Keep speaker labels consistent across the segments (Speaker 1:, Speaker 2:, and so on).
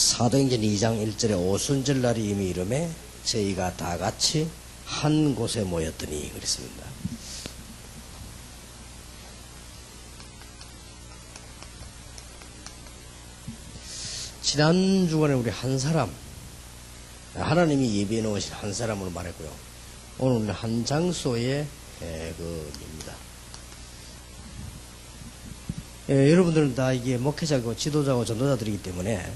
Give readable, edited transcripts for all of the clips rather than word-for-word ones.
Speaker 1: 사도행전 2장 1절에 오순절날이 이미 이름에 저희가 다 같이 한 곳에 모였더니 그랬습니다. 지난 주간에 우리 한 사람, 하나님이 예비해 놓으신 한 사람으로 말했고요. 오늘은 한 장소에 입니다. 여러분들은 다 이게 목회자고 지도자고 전도자들이기 때문에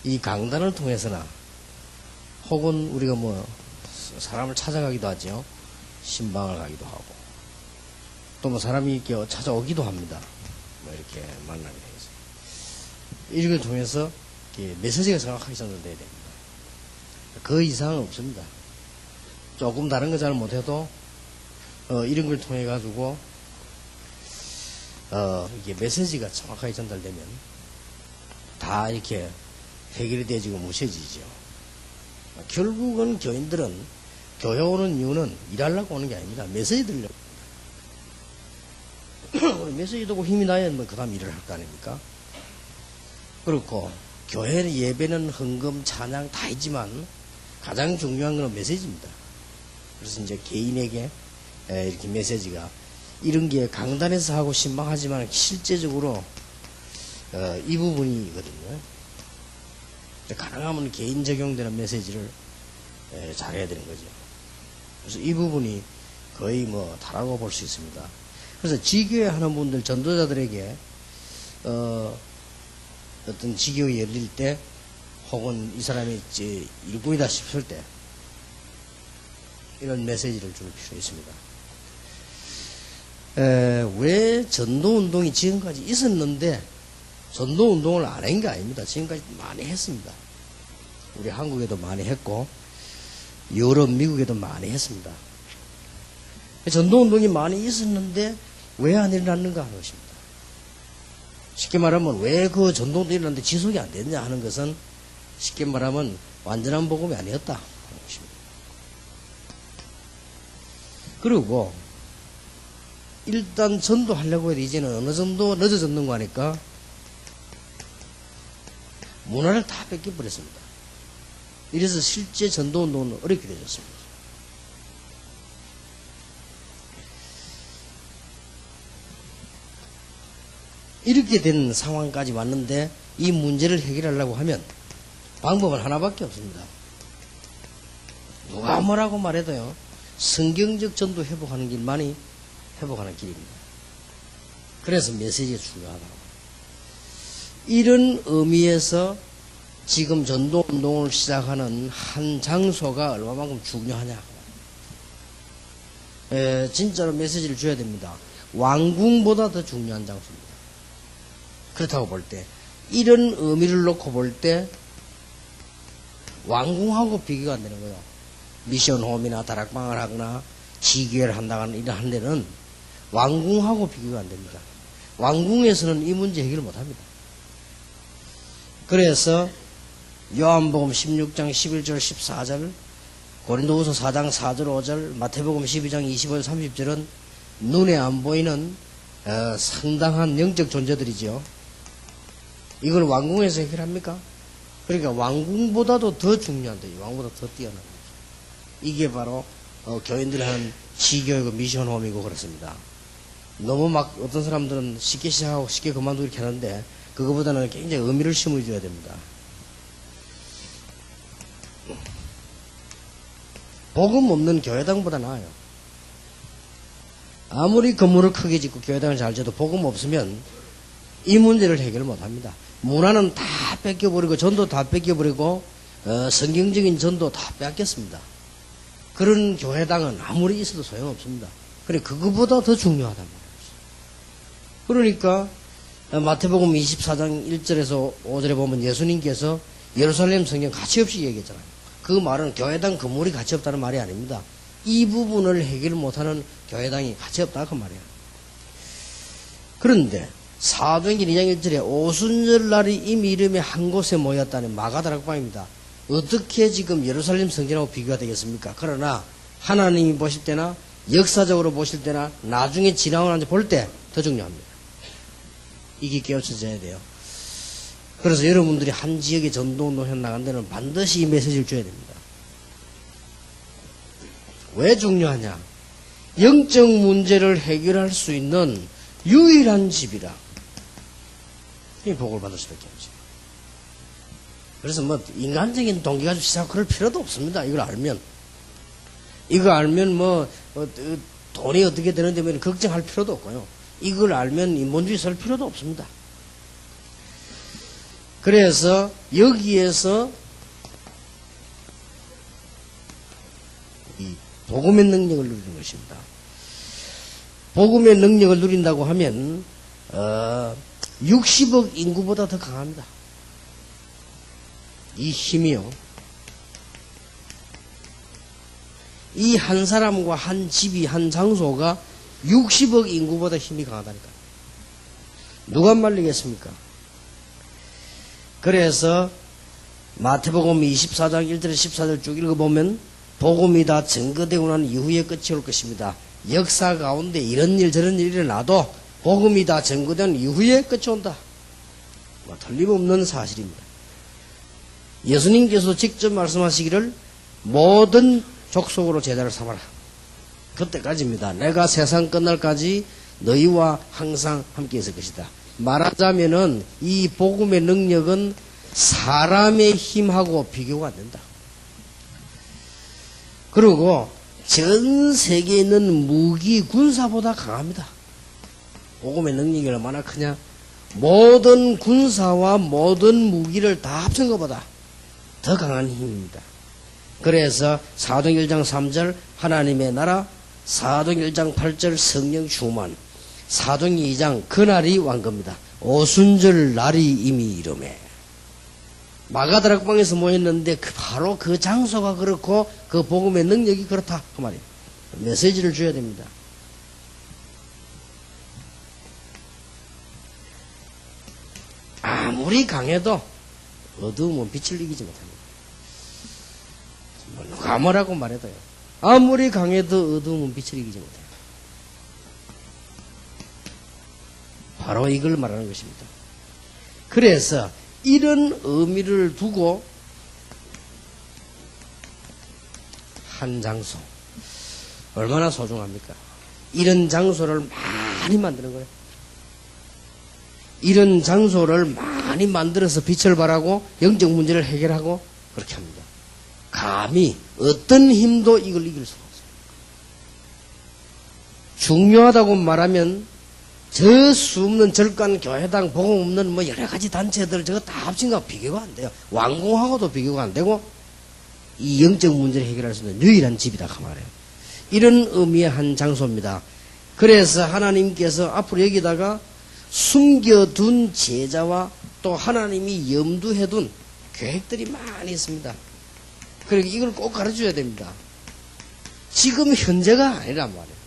Speaker 1: 이 강단을 통해서나 혹은 우리가 뭐 사람을 찾아가기도 하죠. 신방을 가기도 하고 또 뭐 사람이 이렇게 찾아오기도 합니다. 뭐 이렇게 만나게 되어서 이걸 통해서 메시지가 정확하게 전달돼야 됩니다. 그 이상은 없습니다. 조금 다른 거 잘 못해도 이런 걸 통해 가지고 이게 메시지가 정확하게 전달되면 다 이렇게 해결이 되어지고 무셔지죠. 결국은 교인들은 교회 오는 이유는 일하려고 오는 게 아닙니다. 메시지 들려고. 메시지 듣고 힘이 나야 뭐 그 다음 일을 할 거 아닙니까? 그렇고 교회 예배는 헌금, 찬양 다 있지만 가장 중요한 건 메시지입니다. 그래서 이제 개인에게 이렇게 메시지가 이런 게 강단에서 하고 신방하지만 실제적으로 이 부분이거든요. 가능하면 개인 적용되는 메시지를 잘해야 되는 거죠. 그래서 이 부분이 거의 뭐 다라고 볼 수 있습니다. 그래서 지교회 하는 분들 전도자들에게 어떤 지교회 열릴 때 혹은 이 사람이 이제 일꾼이다 싶을 때 이런 메시지를 줄 필요 있습니다. 왜 전도운동이 지금까지 있었는데 전도운동을 안 한 게 아닙니다. 지금까지 많이 했습니다. 우리 한국에도 많이 했고 유럽, 미국에도 많이 했습니다. 전도운동이 많이 있었는데 왜 안 일어났는가 하는 것입니다. 쉽게 말하면 왜 그 전도운동이 일어났는데 지속이 안 됐냐 하는 것은 쉽게 말하면 완전한 복음이 아니었다 하는 것입니다. 그리고 일단 전도하려고 해도 이제는 어느 정도 늦어졌는 거 하니까 문화를 다 뺏겨버렸습니다. 이래서 실제 전도운동은 어렵게 되었습니다. 이렇게 된 상황까지 왔는데 이 문제를 해결하려고 하면 방법은 하나밖에 없습니다. 누가 뭐라고 말해도요, 성경적 전도 회복하는 길만이 회복하는 길입니다. 그래서 메시지가 중요하다고. 이런 의미에서 지금 전도운동을 시작하는 한 장소가 얼마만큼 중요하냐. 진짜로 메시지를 줘야 됩니다. 왕궁보다 더 중요한 장소입니다. 그렇다고 볼 때, 이런 의미를 놓고 볼 때, 왕궁하고 비교가 안 되는 거예요. 미션홈이나 다락방을 하거나 지교회를 한다거나 이런 데는 왕궁하고 비교가 안 됩니다. 왕궁에서는 이 문제 해결을 못 합니다. 그래서 요한복음 16장 11절 14절, 고린도후서 4장 4절 5절, 마태복음 12장 25절 30절은 눈에 안 보이는 상당한 영적 존재들이죠. 이걸 왕궁에서 해결합니까? 그러니까 왕궁보다도 더 중요한데, 왕궁보다 더 뛰어난 거죠. 이게 바로 교인들이 하는 지교이고 미션홈이고 그렇습니다. 너무 막 어떤 사람들은 쉽게 시작하고 쉽게 그만두고 이렇게 하는데 그거보다는 굉장히 의미를 심어줘야 됩니다. 복음 없는 교회당보다 나아요. 아무리 건물을 크게 짓고 교회당을 잘 지어도 복음 없으면 이 문제를 해결 못합니다. 문화는 다 뺏겨버리고 전도 다 뺏겨버리고 성경적인 전도 다 뺏겼습니다. 그런 교회당은 아무리 있어도 소용없습니다. 그래 그거보다 더 중요하단 말이에요. 그러니까 마태복음 24장 1절에서 5절에 보면 예수님께서 예루살렘 성경 가치없이 얘기했잖아요. 그 말은 교회당 건물이 가치 없다는 말이 아닙니다. 이 부분을 해결 못하는 교회당이 가치 없다 그 말이에요. 그런데 사도행전 2장 1절에 오순절날이 이미 이름에 한 곳에 모였다는 마가다락방입니다. 어떻게 지금 예루살렘 성전하고 비교가 되겠습니까? 그러나 하나님이 보실 때나 역사적으로 보실 때나 나중에 지나고 나서 볼 때 더 중요합니다. 이게 깨우쳐져야 돼요. 그래서 여러분들이 한 지역에 전도운동 해 나간 데는 반드시 이 메시지를 줘야 됩니다. 왜 중요하냐? 영적 문제를 해결할 수 있는 유일한 집이라. 이 복을 받을 수밖에 없죠. 그래서 뭐 인간적인 동기 가지고 시작 그럴 필요도 없습니다. 이걸 알면. 이거 알면 돈이 어떻게 되는데 뭐 걱정할 필요도 없고요. 이걸 알면 인본주의 설 필요도 없습니다. 그래서 여기에서 이 복음의 능력을 누리는 것입니다. 복음의 능력을 누린다고 하면 60억 인구보다 더 강합니다. 이 힘이요. 이 한 사람과 한 집이 한 장소가 60억 인구보다 힘이 강하다니까. 누가 말리겠습니까? 그래서 마태복음 24장 1절에 14절 쭉 읽어보면 복음이 다 증거되고 난 이후에 끝이 올 것입니다. 역사 가운데 이런 일 저런 일이 일어나도 복음이 다 증거된 이후에 끝이 온다. 틀림없는 사실입니다. 예수님께서 직접 말씀하시기를 모든 족속으로 제자를 삼아라. 그때까지입니다. 내가 세상 끝날까지 너희와 항상 함께 있을 것이다. 말하자면은 이 복음의 능력은 사람의 힘하고 비교가 안 된다. 그리고 전 세계에 있는 무기 군사보다 강합니다. 복음의 능력이 얼마나 크냐? 모든 군사와 모든 무기를 다 합친 것보다 더 강한 힘입니다. 그래서 사도행 1장 3절 하나님의 나라, 사도행 1장 8절 성령 충만, 사도행 2장 그날이 완겁니다. 오순절 날이 이미 이르매. 마가다락방에서 모였는데 바로 그 장소가 그렇고 그 복음의 능력이 그렇다 그 말이에요. 메시지를 줘야 됩니다. 아무리 강해도 어두움은 빛을 이기지 못합니다. 누가 뭐라고 말해도요. 아무리 강해도 어두움은 빛을 이기지 못해요. 바로 이걸 말하는 것입니다. 그래서 이런 의미를 두고 한 장소 얼마나 소중합니까? 이런 장소를 많이 만드는 거예요. 이런 장소를 많이 만들어서 빛을 발하고 영적 문제를 해결하고 그렇게 합니다. 감히 어떤 힘도 이걸 이길 수가 없어요. 중요하다고 말하면 저 수없는 절간 교회당 복음 없는 뭐 여러 가지 단체들 저거 다 합친 거 비교가 안 돼요. 왕궁하고도 비교가 안 되고 이 영적 문제를 해결할 수 있는 유일한 집이다 그 말이에요. 이런 의미의 한 장소입니다. 그래서 하나님께서 앞으로 여기다가 숨겨둔 제자와 또 하나님이 염두해둔 계획들이 많이 있습니다. 그러니까 이걸 꼭 가르쳐줘야 됩니다. 지금 현재가 아니란 말이에요.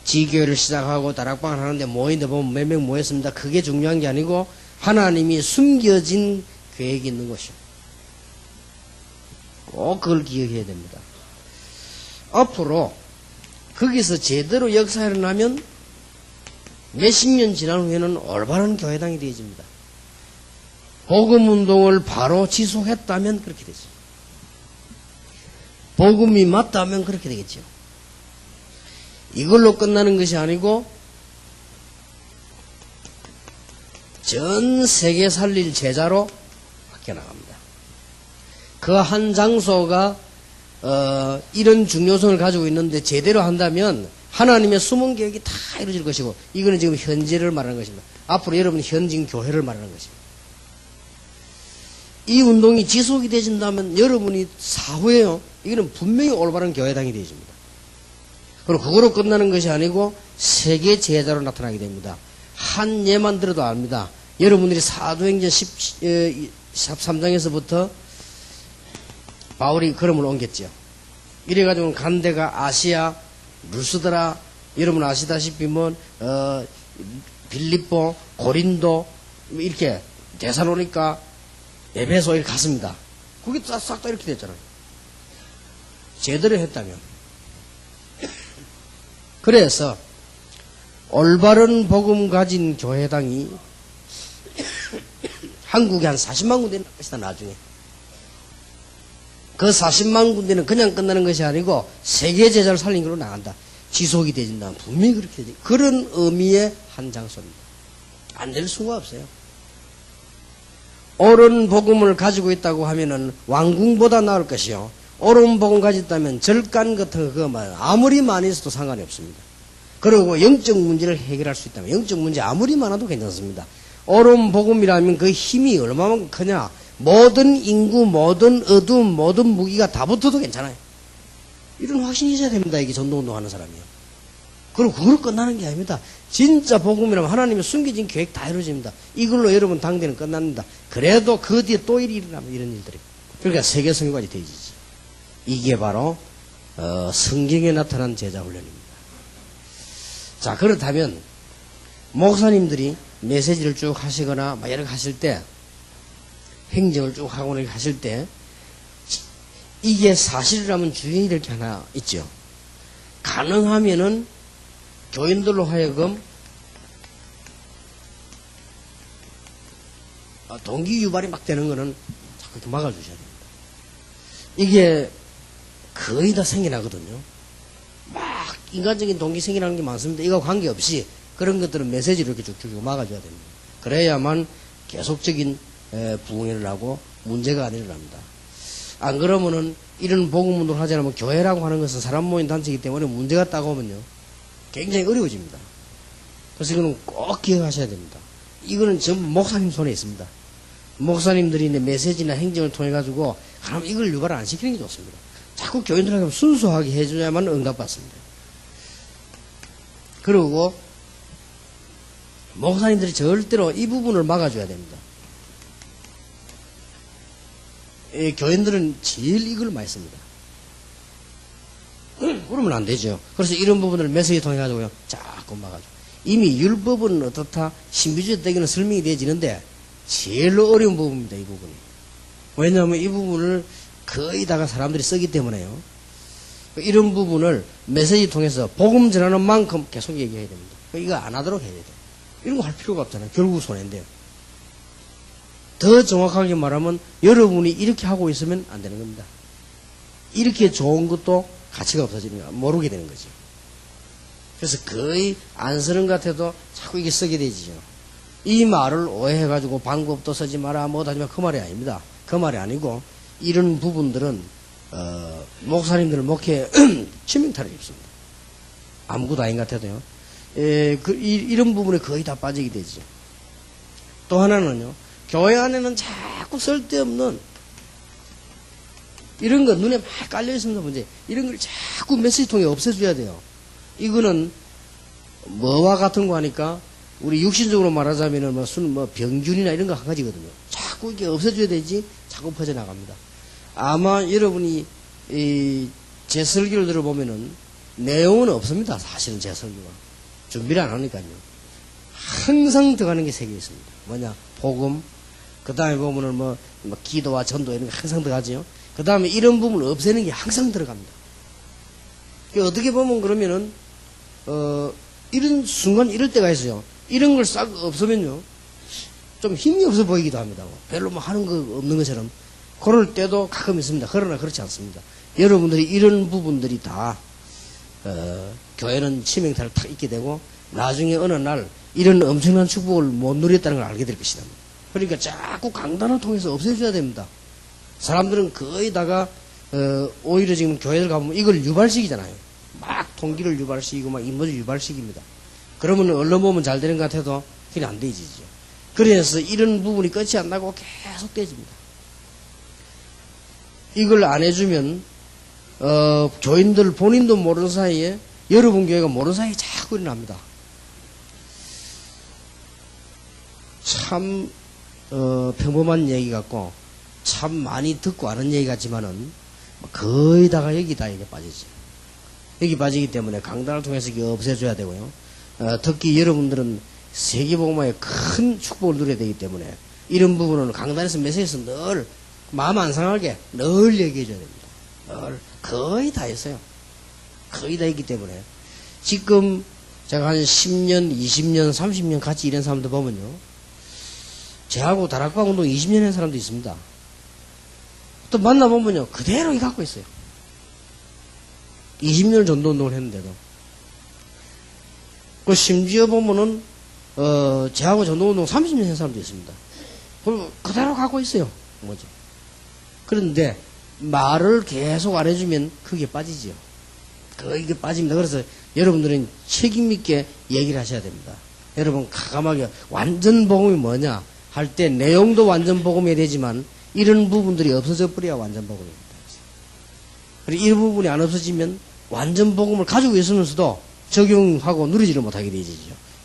Speaker 1: 지교회를 시작하고 다락방을 하는데 모이는데 보면 몇 명 모였습니다. 그게 중요한 게 아니고 하나님이 숨겨진 계획이 있는 것이요. 꼭 그걸 기억해야 됩니다. 앞으로 거기서 제대로 역사가 일어나면 몇십 년 지난 후에는 올바른 교회당이 되어집니다. 복음운동을 바로 지속했다면 그렇게 되죠. 복음이 맞다면 그렇게 되겠죠. 이걸로 끝나는 것이 아니고 전 세계 살릴 제자로 바뀌어나갑니다. 그 한 장소가 이런 중요성을 가지고 있는데 제대로 한다면 하나님의 숨은 계획이 다 이루어질 것이고 이거는 지금 현재를 말하는 것입니다. 앞으로 여러분 현진 교회를 말하는 것입니다. 이 운동이 지속이 되진다면 여러분이 사후에요. 이거는 분명히 올바른 교회당이 되어집니다. 그리고 그거로 끝나는 것이 아니고 세계 제자로 나타나게 됩니다. 한 예만 들어도 압니다. 여러분들이 사도행전 13장에서부터 바울이 걸음을 옮겼죠. 이래가지고 간 데가 아시아, 루스드라, 여러분 아시다시피 빌립보, 고린도 이렇게 데살로니가, 에베소 이렇게 갔습니다. 그게 싹 다 이렇게 됐잖아요. 제대로 했다면. 그래서 올바른 복음 가진 교회당이 한국에 한 40만 군데 날 것이다, 나중에. 그 40만 군데는 그냥 끝나는 것이 아니고 세계 제자를 살린 걸로 나간다. 지속이 되진다. 분명히 그렇게 되지. 그런 의미의 한 장소입니다. 안 될 수가 없어요. 옳은 복음을 가지고 있다고 하면은 왕궁보다 나을 것이요. 옳은 복음 가졌다면 절간 같은 거 아무리 많이 있어도 상관이 없습니다. 그리고 영적 문제를 해결할 수 있다면 영적 문제 아무리 많아도 괜찮습니다. 옳은 복음이라면 그 힘이 얼마만큼 크냐. 모든 인구, 모든 어둠, 모든 무기가 다 붙어도 괜찮아요. 이런 확신이 있어야 됩니다. 이게 전도운동 하는 사람이요. 그리고 그걸로 끝나는 게 아닙니다. 진짜 복음이라면 하나님의 숨겨진 계획 다 이루어집니다. 이걸로 여러분 당대는 끝납니다. 그래도 그 뒤에 또 일이 일어나면 이런 일들이. 그러니까 세계 성교까지 되지지. 이게 바로 성경에 나타난 제자훈련입니다. 자, 그렇다면 목사님들이 메시지를 쭉 하시거나 막 이렇게 하실 때 행정을 쭉 하고 이렇게 하실 때 이게 사실이라면 주의해야 될 게 하나 있죠. 가능하면은 교인들로 하여금 동기 유발이 막 되는 거는 자꾸 이렇게 막아주셔야 됩니다. 이게 거의 다 생겨나거든요. 막 인간적인 동기 생겨나는 게 많습니다. 이거 관계없이 그런 것들은 메시지로 이렇게 쭉쭉 막아줘야 됩니다. 그래야만 계속적인 부흥회를 하고 문제가 안 일어납니다. 안 그러면은 이런 복음운동을 하지 않으면 교회라고 하는 것은 사람 모인 단체이기 때문에 문제가 딱 오면요 굉장히 어려워집니다. 그래서 이거는 꼭 기억하셔야 됩니다. 이거는 전부 목사님 손에 있습니다. 목사님들이 이제 메시지나 행정을 통해 가지고 그럼 이걸 유발 안 시키는 게 좋습니다. 자꾸 교인들한테 순수하게 해줘야만 응답받습니다. 그리고 목사님들이 절대로 이 부분을 막아줘야 됩니다. 교인들은 제일 이걸 많이 씁니다. 그러면 안 되죠. 그래서 이런 부분을 메시지 통해 가지고요 자꾸 막아줘. 이미 율법은 어떻다 신비주의 때에는 설명이 되어지는데 제일 어려운 부분입니다. 이 부분이. 왜냐하면 이 부분을 거의 다가 사람들이 쓰기 때문에요. 이런 부분을 메시지 통해서 복음 전하는 만큼 계속 얘기해야 됩니다. 이거 안 하도록 해야 돼요. 이런 거 할 필요가 없잖아요. 결국 손해인데요. 더 정확하게 말하면 여러분이 이렇게 하고 있으면 안 되는 겁니다. 이렇게 좋은 것도 가치가 없어지는 거 모르게 되는 거죠. 그래서 거의 안 쓰는 것 같아도 자꾸 이게 쓰게 되지요. 이 말을 오해해가지고 방법도 쓰지 마라 뭐도 하지 마 그 말이 아닙니다. 그 말이 아니고 이런 부분들은 목사님들 목회에 치명타를 입습니다. 아무것도 아닌 것 같아도요. 이런 부분에 거의 다 빠지게 되죠. 또 하나는요. 교회 안에는 자꾸 쓸데없는 이런 거 눈에 막 깔려 있습니다. 문제. 이런 걸 자꾸 메시지 통해 없애줘야 돼요. 이거는 뭐와 같은 거 하니까 우리 육신적으로 말하자면은 뭐 병균이나 이런 거 한 가지거든요. 자꾸 이게 없애줘야 되지 자꾸 퍼져나갑니다. 아마 여러분이 제 설교를 들어보면은 내용은 없습니다. 사실은 제 설교가. 준비를 안 하니까요. 항상 들어가는 게 세 개 있습니다. 뭐냐? 복음. 그 다음에 보면은 뭐 기도와 전도 이런 게 항상 들어가죠. 그 다음에 이런 부분을 없애는 게 항상 들어갑니다. 어떻게 보면 그러면은, 이런 순간 이럴 때가 있어요. 이런 걸 싹 없으면요. 좀 힘이 없어 보이기도 합니다. 별로 뭐 하는 거 없는 것처럼. 그럴 때도 가끔 있습니다. 그러나 그렇지 않습니다. 여러분들이 이런 부분들이 다, 교회는 치명타를 탁 입게 되고, 나중에 어느 날 이런 엄청난 축복을 못 누렸다는 걸 알게 될 것이다. 그러니까 자꾸 강단을 통해서 없애줘야 됩니다. 사람들은 거의 다가 오히려 지금 교회들 가보면 이걸 유발시키잖아요. 막 통기를 유발시키고 막 인물을 유발시킵니다. 그러면 언론 보면 잘 되는 것 같아도 그냥 안 되지죠. 그래서 이런 부분이 끝이 안 나고 계속 깨집니다. 이걸 안 해주면 교인들 본인도 모르는 사이에 여러분 교회가 모르는 사이에 자꾸 일어납니다. 참 평범한 얘기 같고 참 많이 듣고 아는 얘기 같지만은 거의 다가 여기다 이게 빠지죠. 여기 빠지기 때문에 강단을 통해서 이게 없애줘야 되고요. 특히 여러분들은 세계복음화에 큰 축복을 누려야 되기 때문에 이런 부분은 강단에서 메시지에서 늘 마음 안 상하게 늘 얘기해줘야 됩니다. 늘 거의 다 했어요. 거의 다 있기 때문에 지금 제가 한 10년, 20년, 30년 같이 일한 사람들 보면요. 저하고 다락방 운동 20년 한 사람도 있습니다. 또 만나보면요. 그대로 이 갖고 있어요. 20년 전도 운동을 했는데도. 그 심지어 보면은, 저하고 전도 운동 30년 한 사람도 있습니다. 그대로 갖고 있어요. 뭐죠. 그런데 말을 계속 안 해주면 그게 빠지죠. 그게 빠집니다. 그래서 여러분들은 책임있게 얘기를 하셔야 됩니다. 여러분, 가감하게 완전 복음이 뭐냐 할 때 내용도 완전 복음이 되지만 이런 부분들이 없어져 버려야 완전 복음입니다. 그리고 이 부분이 안 없어지면 완전 복음을 가지고 있으면서도 적용하고 누리지를 못하게 되죠.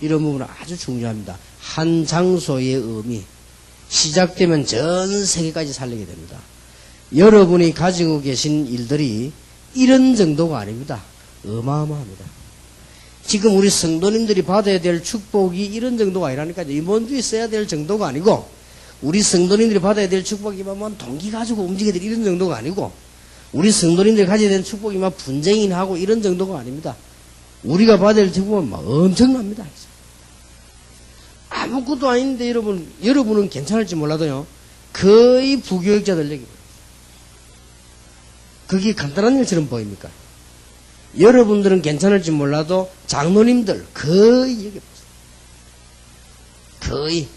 Speaker 1: 이런 부분은 아주 중요합니다. 한 장소의 의미 시작되면 전 세계까지 살리게 됩니다. 여러분이 가지고 계신 일들이 이런 정도가 아닙니다. 어마어마합니다. 지금 우리 성도님들이 받아야 될 축복이 이런 정도가 아니라니까요. 이번 주에 써야 될 정도가 아니고 우리 성도님들이 받아야 될 축복이면 동기 가지고 움직여야 될 이런 정도가 아니고 우리 성도님들이 가져야 될 축복이면 분쟁이나 하고 이런 정도가 아닙니다. 우리가 받아야 될 축복은 막 엄청납니다. 아무것도 아닌데 여러분은 괜찮을지 몰라도요. 거의 부교육자들 얘기. 그게 간단한 일처럼 보입니까? 여러분들은 괜찮을지 몰라도 장로님들 거의 얘기 보세요. 거의.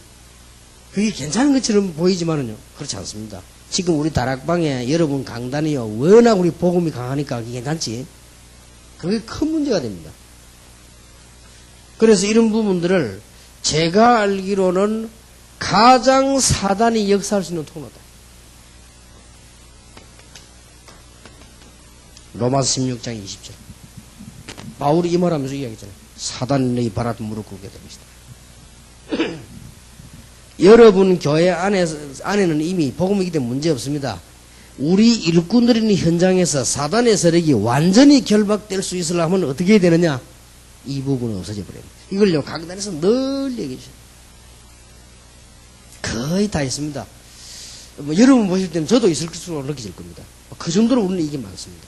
Speaker 1: 그게 괜찮은 것처럼 보이지만은요. 그렇지 않습니다. 지금 우리 다락방에 여러분 강단이요. 워낙 우리 복음이 강하니까 그게 괜찮지. 그게 큰 문제가 됩니다. 그래서 이런 부분들을 제가 알기로는 가장 사단이 역사할 수 있는 통로다. 로마서 16장 20절. 바울이 이 말하면서 이야기했잖아요. 사단이 너희 발 앞에 무릎 꿇게 될 것이다. 여러분 교회 안에는 이미 복음이기 때문에 문제 없습니다. 우리 일꾼들이 있는 현장에서 사단의 세력이 완전히 결박될 수 있으려면 어떻게 해야 되느냐? 이 부분은 없어져 버립니다. 이걸요, 강단에서 늘 얘기해 주셔요. 거의 다 있습니다. 여러분 보실 때는 저도 있을 것으로 느껴질 겁니다. 그 정도로 우리는 이게 많습니다.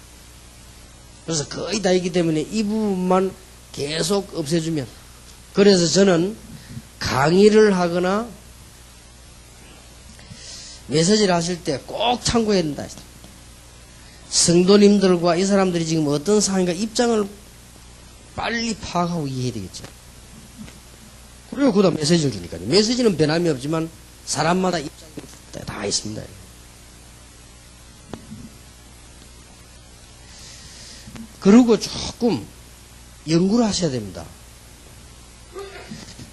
Speaker 1: 그래서 거의 다 있기 때문에 이 부분만 계속 없애주면. 그래서 저는 강의를 하거나 메시지를 하실 때 꼭 참고해야 된다. 성도님들과 이 사람들이 지금 어떤 상황인가 입장을 빨리 파악하고 이해해야 되겠죠. 그리고 그 다음 메시지를 주니까요. 메시지는 변함이 없지만 사람마다 입장이 다 있습니다. 그리고 조금 연구를 하셔야 됩니다.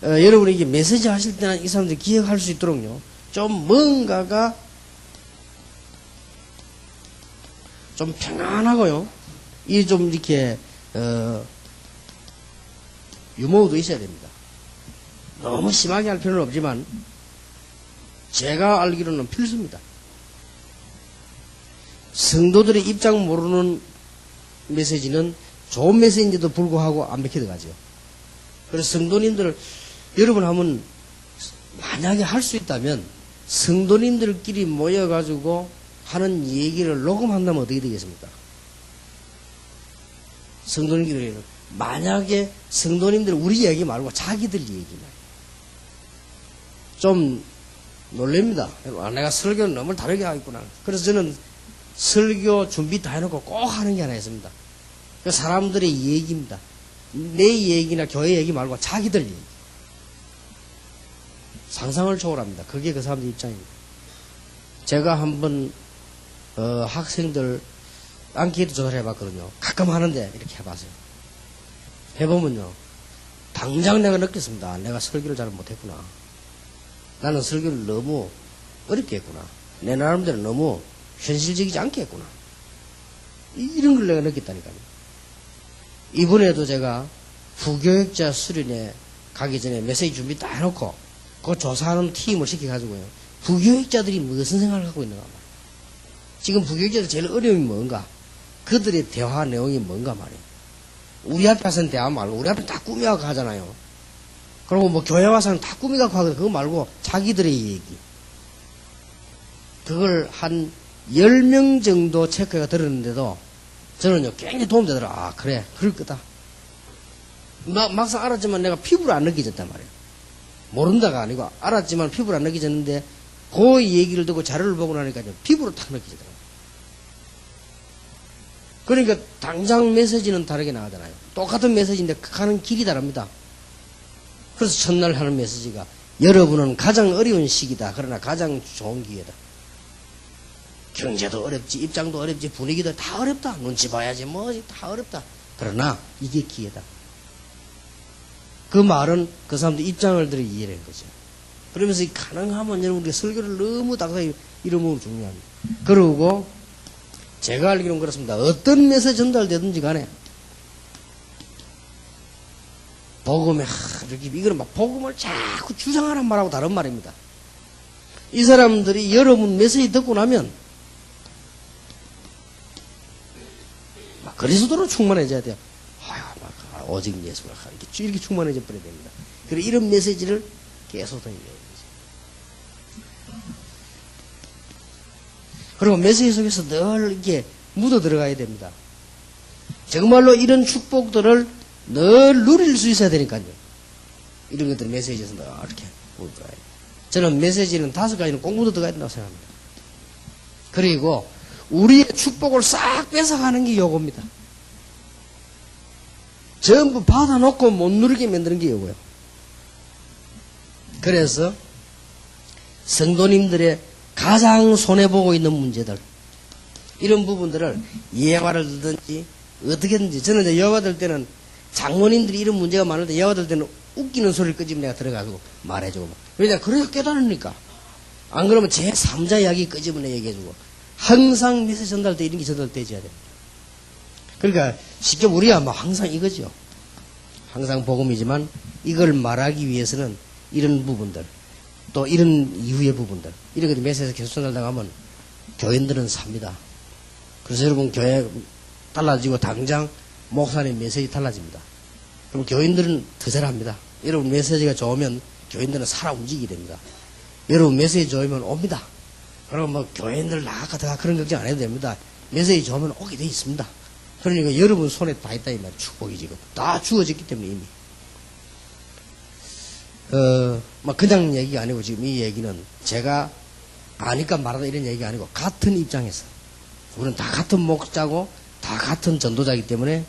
Speaker 1: 여러분이 이게 메시지 하실 때는 이 사람들이 기억할 수 있도록요. 좀 뭔가가 좀 평안하고요. 이 좀 이렇게 유머도 있어야 됩니다. 너무 심하게 할 필요는 없지만 제가 알기로는 필수입니다. 성도들의 입장 모르는 메시지는 좋은 메시지인데도 불구하고 안 맥혀 들어가죠. 그래서 성도님들 여러분 하면 만약에 할 수 있다면 성도님들끼리 모여가지고 하는 얘기를 녹음한다면 어떻게 되겠습니까? 성도님들이 만약에 성도님들 우리 얘기 말고 자기들 얘기만 좀 놀랍니다. 내가 설교는 너무 다르게 하겠구나. 그래서 저는 설교 준비 다 해놓고 꼭 하는 게 하나 있습니다. 그 사람들의 얘기입니다. 내 얘기나 교회 얘기 말고 자기들 얘기. 상상을 초월합니다. 그게 그 사람들 입장입니다. 제가 한번 학생들 안케이트 조사를 해봤거든요. 가끔 하는데 이렇게 해봤어요. 해보면요. 당장 내가 느꼈습니다. 내가 설교를 잘 못했구나. 나는 설교를 너무 어렵게 했구나. 내 나름대로 너무 현실적이지 않게 했구나. 이런 걸 내가 느꼈다니까요. 이번에도 제가 부교육자 수련회 가기 전에 메시지 준비 다 해놓고 그 조사하는 팀을 시켜가지고요. 부교육자들이 무슨 생각을 하고 있는가 말이에요. 지금 부교육자들 제일 어려움이 뭔가? 그들의 대화 내용이 뭔가 말이에요. 우리 앞에 와서는 대화 말고 우리 앞에 다 꾸며갖고 하잖아요. 그리고 뭐 교회 와서는 다 꾸며갖고 하거든요. 그거 말고 자기들의 얘기. 그걸 한 10명 정도 체크가 들었는데도 저는요 굉장히 도움되더라. 아 그래 그럴 거다. 막상 알았지만 내가 피부로 안 느껴졌단 말이에요. 모른다가 아니고 알았지만 피부로 안 느껴졌는데 그 얘기를 듣고 자료를 보고 나니까 피부로 탁 느껴지더라고요. 그러니까 당장 메시지는 다르게 나가잖아요. 똑같은 메시지인데 가는 길이 다릅니다. 그래서 첫날 하는 메시지가 여러분은 가장 어려운 시기다. 그러나 가장 좋은 기회다. 경제도 어렵지, 입장도 어렵지, 분위기도 다 어렵다. 눈치 봐야지, 뭐지, 다 어렵다. 그러나 이게 기회다. 그 말은 그 사람들 입장을 들어 이해를 한 거죠. 그러면서 가능하면 여러분들이 설교를 너무 당당히 이러면 중요합니다. 그러고 제가 알기로는 그렇습니다. 어떤 메시지 전달되든지 간에 복음에 이렇게 이거는 막 복음을 자꾸 주장하란 말하고 다른 말입니다. 이 사람들이 여러분 메시지 듣고 나면 막 그리스도로 충만해져야 돼요. 오직 예수가 이렇게 충만해져 버려야 됩니다. 그리고 이런 메시지를 계속 던져야 되죠. 그리고 메시지 속에서 늘 이렇게 묻어 들어가야 됩니다. 정말로 이런 축복들을 늘 누릴 수 있어야 되니까요. 이런 것들 메시지에서 늘 이렇게 묻어 들어가야 돼요. 저는 메시지는 5가지는 꼭 묻어 들어가야 된다고 생각합니다. 그리고 우리의 축복을 싹 뺏어가는 게 요겁니다. 전부 받아놓고 못 누리게 만드는 게 요거예요. 그래서 성도님들의 가장 손해보고 있는 문제들, 이런 부분들을 예화를 들든지 어떻게든지, 저는 이제 예화 들 때는 장모님들이 이런 문제가 많을 때 예화 들 때는 웃기는 소리를 끄집어 내가 들어가지고 말해주고, 왜냐 그래야 깨달으니까. 안 그러면 제 3자 이야기 끄집어내 얘기해주고, 항상 메시지 전달 때 이런 게 전달되어야 돼요. 그러니까 쉽게 우리가 뭐 항상 이거죠. 항상 복음이지만 이걸 말하기 위해서는 이런 부분들, 또 이런 이후의 부분들, 이런 것들 메시지에서 계속 전달당하면 교인들은 삽니다. 그래서 여러분 교회 달라지고 당장 목사님 메시지 달라집니다. 그럼 교인들은 더 잘합니다. 여러분 메시지가 좋으면 교인들은 살아 움직이게 됩니다. 여러분 메시지 좋으면 옵니다. 그럼 뭐 교인들 나가다가 그런 걱정 안 해도 됩니다. 메시지 좋으면 오게 돼 있습니다. 그러니까 여러분 손에 다 있다 이 말이에요. 축복이 지금 다 주어졌기 때문에 이미. 막 그냥 얘기가 아니고 지금 이 얘기는 제가 아니까 말하다 이런 얘기가 아니고 같은 입장에서 우리는 다 같은 목자고 다 같은 전도자이기 때문에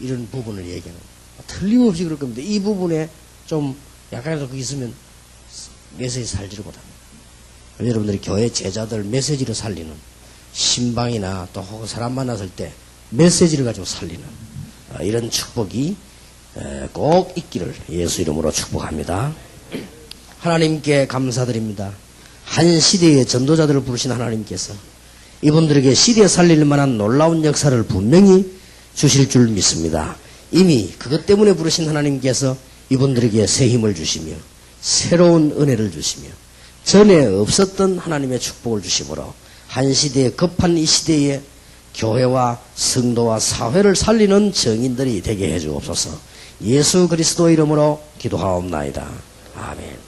Speaker 1: 이런 부분을 얘기하는 거예요. 틀림없이 그럴 겁니다. 이 부분에 좀 약간이라도 그게 있으면 메시지 살지를 못합니다. 여러분들이 교회 제자들 메시지로 살리는 신방이나 또 혹은 사람 만났을 때 메시지를 가지고 살리는 이런 축복이 꼭 있기를 예수 이름으로 축복합니다. 하나님께 감사드립니다. 한 시대의 전도자들을 부르신 하나님께서 이분들에게 시대에 살릴 만한 놀라운 역사를 분명히 주실 줄 믿습니다. 이미 그것 때문에 부르신 하나님께서 이분들에게 새 힘을 주시며 새로운 은혜를 주시며 전에 없었던 하나님의 축복을 주심으로 한 시대에 급한 이 시대에 교회와 성도와 사회를 살리는 정인들이 되게 해주옵소서. 예수 그리스도 이름으로 기도하옵나이다. 아멘.